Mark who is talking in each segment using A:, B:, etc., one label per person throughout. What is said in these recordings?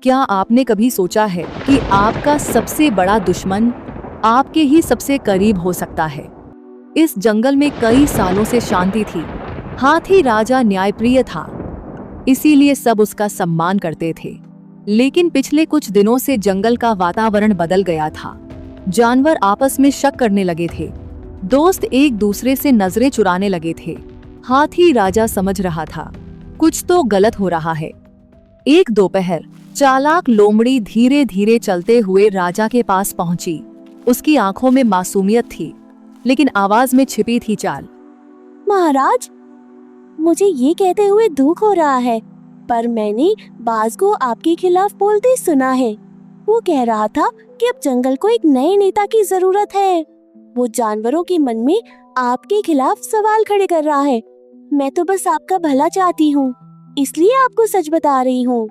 A: क्या आपने कभी सोचा है कि आपका सबसे बड़ा दुश्मन आपके ही सबसे करीब हो सकता है? इस जंगल में कई सालों से शांति थी। हाथी राजा न्यायप्रिय था, इसीलिए सब उसका सम्मान करते थे। लेकिन पिछले कुछ दिनों से जंगल का वातावरण बदल गया था। जानवर आपस में शक करने लगे थे, दोस्त एक दूसरे से नजरें चुराने लगे थे। हाथी राजा समझ रहा था कुछ तो गलत हो रहा है। एक दोपहर चालाक लोमड़ी धीरे धीरे चलते हुए राजा के पास पहुंची। उसकी आंखों में मासूमियत थी, लेकिन आवाज में छिपी थी चाल।
B: महाराज, मुझे ये कहते हुए दुख हो रहा है, पर मैंने बाज को आपके खिलाफ बोलते सुना है। वो कह रहा था कि अब जंगल को एक नए नेता की जरूरत है। वो जानवरों के मन में आपके खिलाफ सवाल खड़े कर रहा है। मैं तो बस आपका भला चाहती हूँ, इसलिए आपको सच बता रही हूँ।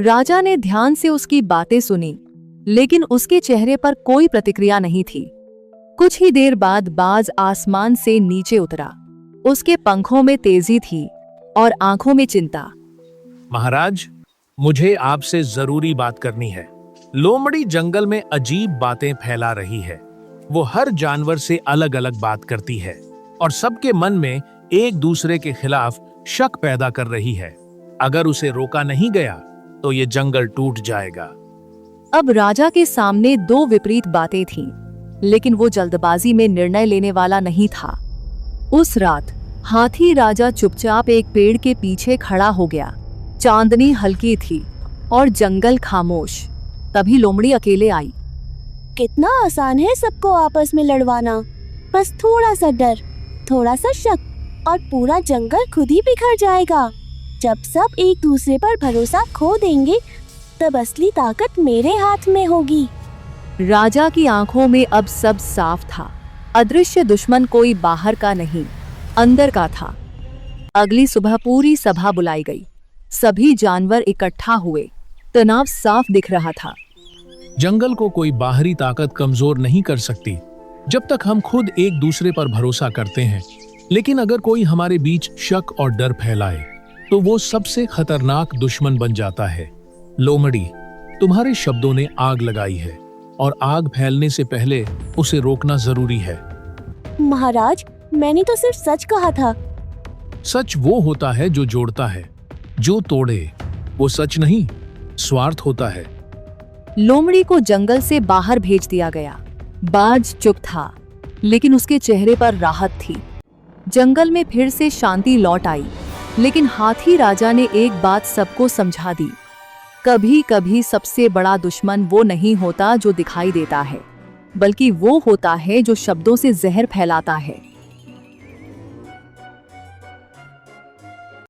A: राजा ने ध्यान से उसकी बातें सुनी, लेकिन उसके चेहरे पर कोई प्रतिक्रिया नहीं थी। कुछ ही देर बाद बाज आसमान से नीचे उतरा। उसके पंखों में तेजी थी और आंखों में चिंता।
C: महाराज, मुझे आपसे जरूरी बात करनी है। लोमड़ी जंगल में अजीब बातें फैला रही है। वो हर जानवर से अलग अलग बात करती है और सबके मन में एक दूसरे के खिलाफ शक पैदा कर रही है। अगर उसे रोका नहीं गया तो ये जंगल टूट जाएगा।
A: अब राजा के सामने दो विपरीत बातें थीं, लेकिन वो जल्दबाजी में निर्णय लेने वाला नहीं था। उस रात हाथी राजा चुपचाप एक पेड़ के पीछे खड़ा हो गया। चांदनी हल्की थी और जंगल खामोश। तभी लोमड़ी अकेले आई।
B: कितना आसान है सबको आपस में लड़वाना। बस थोड़ा सा डर, थोड़ा सा शक और पूरा जंगल खुद ही बिखर जाएगा। जब सब एक दूसरे पर भरोसा खो देंगे, तब असली ताकत मेरे हाथ में होगी।
A: राजा की आंखों में अब सब साफ था। अदृश्य दुश्मन कोई बाहर का नहीं, अंदर का था। अगली सुबह पूरी सभा बुलाई गई। सभी जानवर इकट्ठा हुए। तनाव साफ दिख रहा था।
C: जंगल को कोई बाहरी ताकत कमजोर नहीं कर सकती, जब तक हम खुद एक दूसरे पर भरोसा करते हैं। लेकिन अगर कोई हमारे बीच शक और डर फैलाए, तो वो सबसे खतरनाक दुश्मन बन जाता है। लोमड़ी, तुम्हारे शब्दों ने आग लगाई है और आग फैलने से पहले उसे रोकना जरूरी है।
B: महाराज, मैंने तो सिर्फ सच कहा था।
C: सच वो होता है जो जोड़ता है, जो तोड़े वो सच नहीं, स्वार्थ होता है।
A: लोमड़ी को जंगल से बाहर भेज दिया गया। बाज चुप था, लेकिन उसके चेहरे पर राहत थी। जंगल में फिर से शांति लौट आई। लेकिन हाथी राजा ने एक बात सबको समझा दी। कभी कभी सबसे बड़ा दुश्मन वो नहीं होता जो दिखाई देता है, बल्कि वो होता है जो शब्दों से जहर फैलाता है।